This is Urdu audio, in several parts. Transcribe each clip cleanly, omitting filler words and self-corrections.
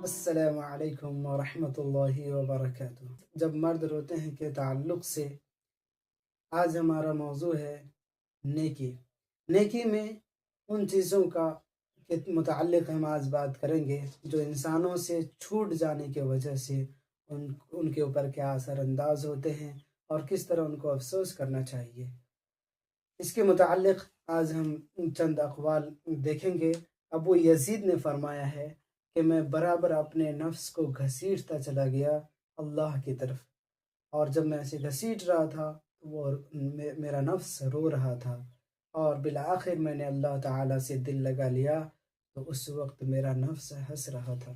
السلام علیکم ورحمۃ اللہ وبرکاتہ۔ جب مرد روتے ہیں کے تعلق سے آج ہمارا موضوع ہے نیکی۔ نیکی میں ان چیزوں کا کے متعلق ہم آج بات کریں گے جو انسانوں سے چھوٹ جانے کی وجہ سے ان کے اوپر کیا اثر انداز ہوتے ہیں اور کس طرح ان کو افسوس کرنا چاہیے۔ اس کے متعلق آج ہم چند اقوال دیکھیں گے۔ ابو یزید نے فرمایا ہے کہ میں برابر اپنے نفس کو گھسیٹتا چلا گیا اللہ کی طرف، اور جب میں اسے گھسیٹ رہا تھا وہ میرا نفس رو رہا تھا، اور بالآخر میں نے اللہ تعالیٰ سے دل لگا لیا تو اس وقت میرا نفس ہنس رہا تھا۔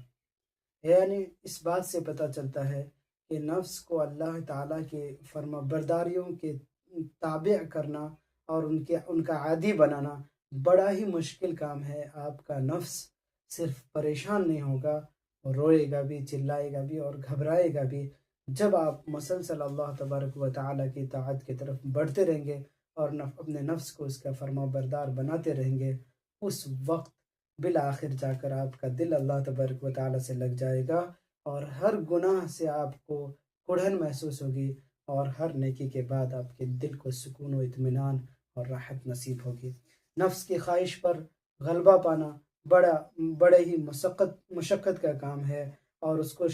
یعنی اس بات سے پتہ چلتا ہے کہ نفس کو اللہ تعالیٰ کے فرما برداریوں کے تابع کرنا اور ان کا عادی بنانا بڑا ہی مشکل کام ہے۔ آپ کا نفس صرف پریشان نہیں ہوگا، اور روئے گا بھی، چلائے گا بھی اور گھبرائے گا بھی۔ جب آپ مسلسل اللہ تبارک و تعالیٰ کی اطاعت کی طرف بڑھتے رہیں گے اور اپنے نفس کو اس کا فرما بردار بناتے رہیں گے، اس وقت بالآخر جا کر آپ کا دل اللہ تبارک و تعالیٰ سے لگ جائے گا، اور ہر گناہ سے آپ کو کڑھن محسوس ہوگی، اور ہر نیکی کے بعد آپ کے دل کو سکون و اطمینان اور راحت نصیب ہوگی۔ نفس کی خواہش پر غلبہ پانا بڑے ہی مشقت کا کام ہے، اور اس کو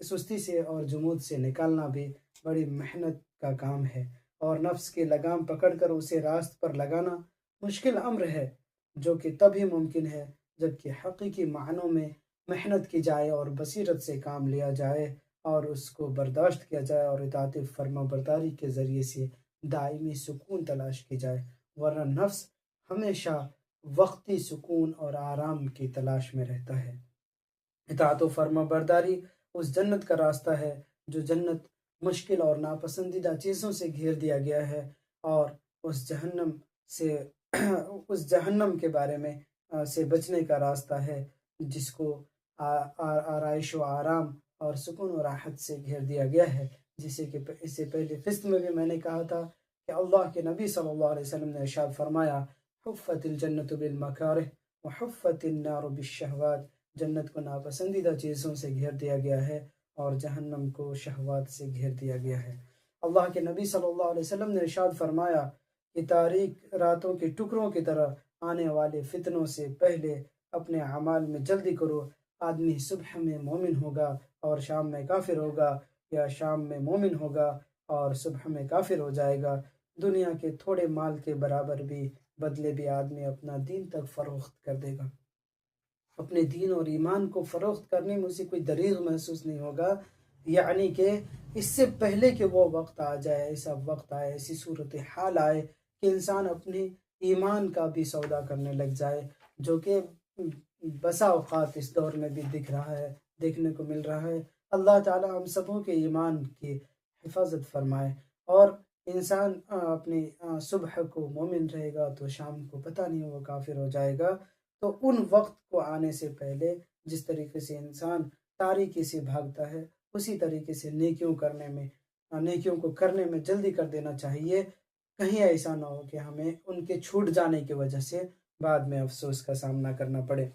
سستی سے اور جمود سے نکالنا بھی بڑی محنت کا کام ہے، اور نفس کی لگام پکڑ کر اسے راست پر لگانا مشکل امر ہے، جو کہ تب ہی ممکن ہے جبکہ حقیقی معنوں میں محنت کی جائے اور بصیرت سے کام لیا جائے اور اس کو برداشت کیا جائے، اور اطاعت فرما برداری کے ذریعے سے دائمی سکون تلاش کی جائے، ورنہ نفس ہمیشہ وقتی سکون اور آرام کی تلاش میں رہتا ہے۔ اطاعت و فرما برداری اس جنت کا راستہ ہے جو جنت مشکل اور ناپسندیدہ چیزوں سے گھیر دیا گیا ہے، اور اس جہنم کے بارے میں سے بچنے کا راستہ ہے جس کو آرائش و آرام اور سکون و راحت سے گھیر دیا گیا ہے، جسے کہ اس سے پہلے قسط میں بھی میں نے کہا تھا کہ اللہ کے نبی صلی اللہ علیہ وسلم نے ارشاد فرمایا، حفت الجنت بالمکارہ وحفت النار بالشہوات، جنت کو ناپسندیدہ چیزوں سے گھیر دیا گیا ہے اور جہنم کو شہوات سے گھیر دیا گیا ہے۔ اللہ کے نبی صلی اللہ علیہ وسلم نے ارشاد فرمایا کہ تاریک راتوں کے ٹکڑوں کی طرح آنے والے فتنوں سے پہلے اپنے اعمال میں جلدی کرو۔ آدمی صبح میں مومن ہوگا اور شام میں کافر ہوگا، یا شام میں مومن ہوگا اور صبح میں کافر ہو جائے گا۔ دنیا کے تھوڑے مال کے برابر بھی بدلے بھی آدمی اپنا دین تک فروخت کر دے گا۔ اپنے دین اور ایمان کو فروخت کرنے میں اسے کوئی دریغ محسوس نہیں ہوگا، یعنی کہ اس سے پہلے کہ وہ وقت آ جائے، ایسا وقت آئے، ایسی صورتحال آئے کہ انسان اپنے ایمان کا بھی سودا کرنے لگ جائے، جو کہ بسا اوقات اس دور میں بھی دیکھنے کو مل رہا ہے۔ اللہ تعالی ہم سبوں کے ایمان کی حفاظت فرمائے، اور انسان اپنی صبح کو مومن رہے گا تو شام کو پتہ نہیں وہ کافر ہو جائے گا۔ تو ان وقت کو آنے سے پہلے جس طریقے سے انسان تاریکی سے بھاگتا ہے، اسی طریقے سے نیکیوں کو کرنے میں جلدی کر دینا چاہیے، کہیں ایسا نہ ہو کہ ہمیں ان کے چھوٹ جانے کی وجہ سے بعد میں افسوس کا سامنا کرنا پڑے۔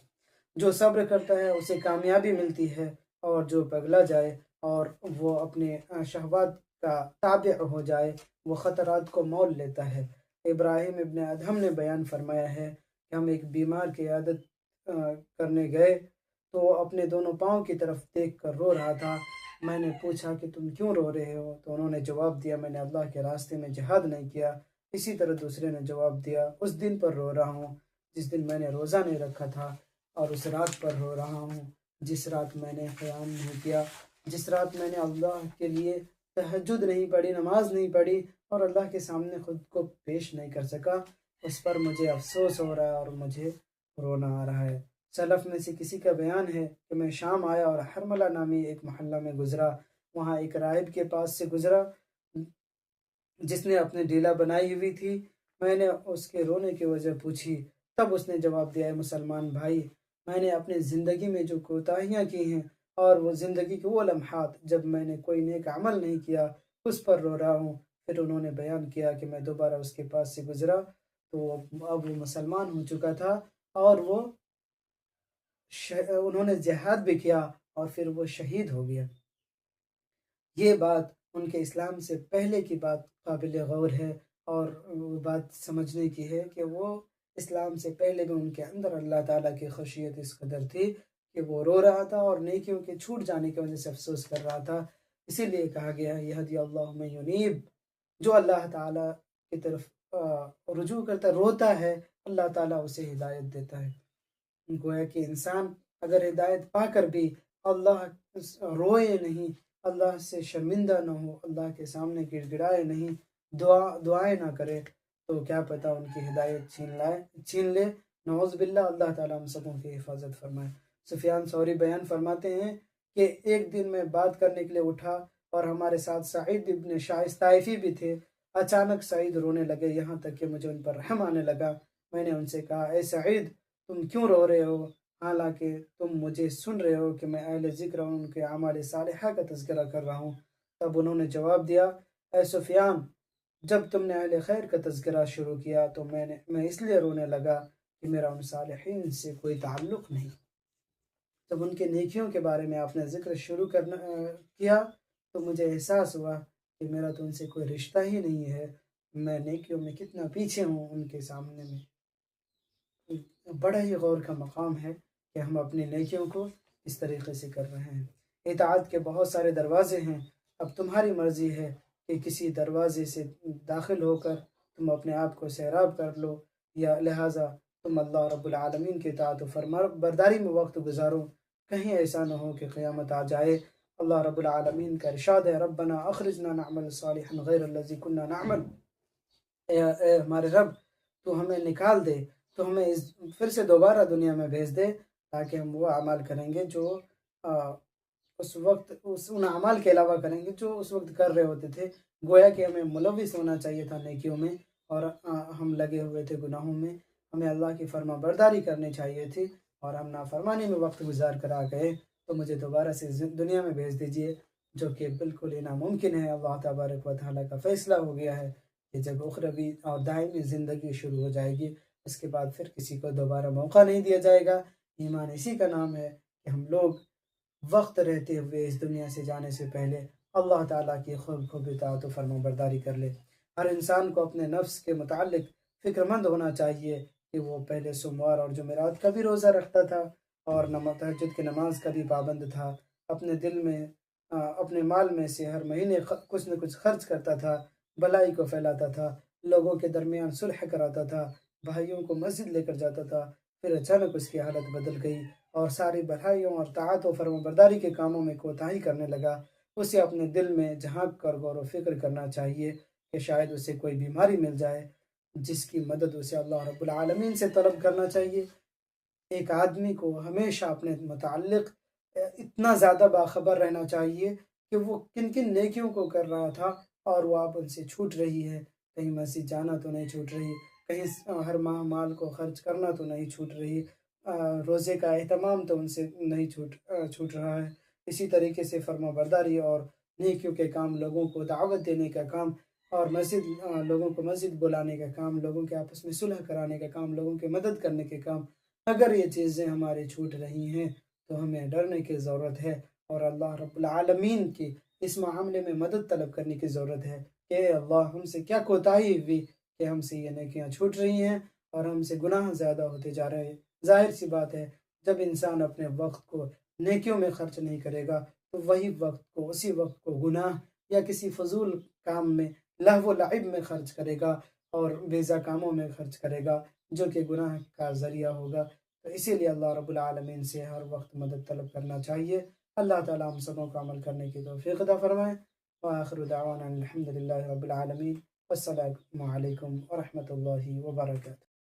جو صبر کرتا ہے اسے کامیابی ملتی ہے، اور جو پگلا جائے اور وہ اپنے شہوات کا تابع ہو جائے وہ خطرات کو مول لیتا ہے۔ ابراہیم ابن ادہم نے بیان فرمایا ہے کہ ہم ایک بیمار کی عیادت کرنے گئے تو وہ اپنے دونوں پاؤں کی طرف دیکھ کر رو رہا تھا۔ میں نے پوچھا کہ تم کیوں رو رہے ہو؟ تو انہوں نے جواب دیا، میں نے اللہ کے راستے میں جہاد نہیں کیا۔ اسی طرح دوسرے نے جواب دیا، اس دن پر رو رہا ہوں جس دن میں نے روزہ نہیں رکھا تھا، اور اس رات پر رو رہا ہوں جس رات میں نے قیام نہیں کیا، جس رات میں نے اللہ کے لیے تہجد نہیں پڑھی، نماز نہیں پڑھی، اور اللہ کے سامنے خود کو پیش نہیں کر سکا۔ اس پر مجھے افسوس ہو رہا ہے اور مجھے رونا آ رہا ہے۔ سلف میں سے کسی کا بیان ہے کہ میں شام آیا اور حرملہ نامی ایک محلہ میں گزرا، وہاں ایک راہب کے پاس سے گزرا جس نے اپنی ڈیلا بنائی ہوئی تھی۔ میں نے اس کے رونے کی وجہ پوچھی، تب اس نے جواب دیا، مسلمان بھائی، میں نے اپنی زندگی میں جو کوتاہیاں کی ہیں اور وہ زندگی کے وہ لمحات جب میں نے کوئی نیک عمل نہیں کیا اس پر رو رہا ہوں۔ پھر انہوں نے بیان کیا کہ میں دوبارہ اس کے پاس سے گزرا تو اب وہ مسلمان ہو چکا تھا، اور انہوں نے جہاد بھی کیا اور پھر وہ شہید ہو گیا۔ یہ بات ان کے اسلام سے پہلے کی بات قابل غور ہے، اور وہ بات سمجھنے کی ہے کہ وہ اسلام سے پہلے بھی ان کے اندر اللہ تعالیٰ کی خشیت اس قدر تھی کہ وہ رو رہا تھا اور نیکیوں کے چھوٹ جانے کی وجہ سے افسوس کر رہا تھا۔ اسی لیے کہا گیا ہے یہدی اللہ من ینیب، جو اللہ تعالیٰ کی طرف رجوع کرتا روتا ہے، اللہ تعالیٰ اسے ہدایت دیتا ہے۔ گویا کہ انسان اگر ہدایت پا کر بھی اللہ روئے نہیں، اللہ سے شرمندہ نہ ہو، اللہ کے سامنے گڑ گڑائے نہیں، دعائیں نہ کرے، تو کیا پتہ ان کی ہدایت چھین لے۔ نعوذ باللہ، اللہ تعالیٰ ہم سبوں کی حفاظت فرمائے۔ سفیان ثوری بیان فرماتے ہیں کہ ایک دن میں بات کرنے کے لیے اٹھا اور ہمارے ساتھ سعید ابن شائس طائفی بھی تھے۔ اچانک سعید رونے لگے، یہاں تک کہ مجھے ان پر رحم آنے لگا۔ میں نے ان سے کہا، اے سعید، تم کیوں رو رہے ہو، حالانکہ تم مجھے سن رہے ہو کہ میں اہل ذکر اور ان کے اعمال صالحہ کا تذکرہ کر رہا ہوں؟ تب انہوں نے جواب دیا، اے سفیان، جب تم نے اہل خیر کا تذکرہ شروع کیا تو میں اس لیے رونے لگا کہ میرا ان صالحین سے کوئی تعلق نہیں۔ جب ان کے نیکیوں کے بارے میں آپ نے ذکر شروع کیا تو مجھے احساس ہوا کہ میرا تو ان سے کوئی رشتہ ہی نہیں ہے، میں نیکیوں میں کتنا پیچھے ہوں ان کے سامنے میں۔ بڑا ہی غور کا مقام ہے کہ ہم اپنی نیکیوں کو اس طریقے سے کر رہے ہیں۔ اطاعت کے بہت سارے دروازے ہیں، اب تمہاری مرضی ہے کہ کسی دروازے سے داخل ہو کر تم اپنے آپ کو سیراب کر لو، یا لہٰذا تم اللہ رب العالمین کی اطاعت و فرما برداری میں وقت گزارو۔ کہیں ایسا نہ ہو کہ قیامت آ جائے۔ اللہ رب العالمین کا ارشاد ہے، ربنا اخرجنا نعمل صالحا غیر الذی کنا نعمل، اے ہمارے رب، تو ہمیں نکال دے، تو ہمیں پھر سے دوبارہ دنیا میں بھیج دے تاکہ ہم وہ اعمال کریں گے جو اس وقت ان اعمال کے علاوہ کریں گے جو اس وقت کر رہے ہوتے تھے۔ گویا کہ ہمیں ملوث ہونا چاہیے تھا نیکیوں میں، اور ہم لگے ہوئے تھے گناہوں میں۔ ہمیں اللہ کی فرما برداری کرنی چاہیے تھی، اور ہم نافرمانی میں وقت گزار کر آ گئے، تو مجھے دوبارہ سے دنیا میں بھیج دیجیے، جو کہ بالکل ہی ناممکن ہے۔ اللہ تبارک و تعالیٰ کا فیصلہ ہو گیا ہے کہ جب اخروی اور دائمی زندگی شروع ہو جائے گی، اس کے بعد پھر کسی کو دوبارہ موقع نہیں دیا جائے گا۔ ایمان اسی کا نام ہے کہ ہم لوگ وقت رہتے ہوئے اس دنیا سے جانے سے پہلے اللہ تعالیٰ کی خوب اطاعت و فرما برداری کر لے۔ ہر انسان کو اپنے نفس کے متعلق فکر مند ہونا چاہیے کہ وہ پہلے سوموار اور جمعرات کا بھی روزہ رکھتا تھا، اور تہجد کی نماز کا بھی پابند تھا، اپنے دل میں اپنے مال میں سے ہر مہینے کچھ نہ کچھ خرچ کرتا تھا، بھلائی کو پھیلاتا تھا، لوگوں کے درمیان صلح کراتا تھا، بھائیوں کو مسجد لے کر جاتا تھا۔ پھر اچانک اس کی حالت بدل گئی اور ساری بھلائیوں اور طاعت و فرما برداری کے کاموں میں کوتاہی کرنے لگا۔ اسے اپنے دل میں جھانک کر غور و فکر کرنا چاہیے کہ شاید اسے کوئی بیماری مل جائے جس کی مدد اسے اللہ رب العالمین سے طلب کرنا چاہیے۔ ایک آدمی کو ہمیشہ اپنے متعلق اتنا زیادہ باخبر رہنا چاہیے کہ وہ کن کن نیکیوں کو کر رہا تھا اور وہ اب ان سے چھوٹ رہی ہے۔ کہیں مسجد جانا تو نہیں چھوٹ رہی، کہیں ہر ماہ مال کو خرچ کرنا تو نہیں چھوٹ رہی، روزے کا اہتمام تو ان سے نہیں چھوٹ رہا ہے۔ اسی طریقے سے فرما برداری اور نیکیوں کے کام، لوگوں کو دعوت دینے کا کام، اور لوگوں کو مسجد بلانے کا کام، لوگوں کے آپس میں صلح کرانے کا کام، لوگوں کی مدد کرنے کے کام، اگر یہ چیزیں ہماری چھوٹ رہی ہیں تو ہمیں ڈرنے کی ضرورت ہے، اور اللہ رب العالمین کی اس معاملے میں مدد طلب کرنے کی ضرورت ہے کہ اے اللہ، ہم سے کیا کوتاہی ہوئی کہ ہم سے یہ نیکیاں چھوٹ رہی ہیں اور ہم سے گناہ زیادہ ہوتے جا رہے ہیں۔ ظاہر سی بات ہے، جب انسان اپنے وقت کو نیکیوں میں خرچ نہیں کرے گا تو اسی وقت کو گناہ یا کسی فضول کام میں، لہو و لعب میں خرچ کرے گا اور بیزا کاموں میں خرچ کرے گا، جو کہ گناہ کا ذریعہ ہوگا۔ تو اسی لیے اللہ رب العالمین سے ہر وقت مدد طلب کرنا چاہیے۔ اللہ تعالیٰ ہم سبوں کو عمل کرنے کی توفیق عطا فرمائے۔ وآخر دعوانا الحمد للہ رب العالمین۔ السلام علیکم ورحمۃ اللہ وبرکاتہ۔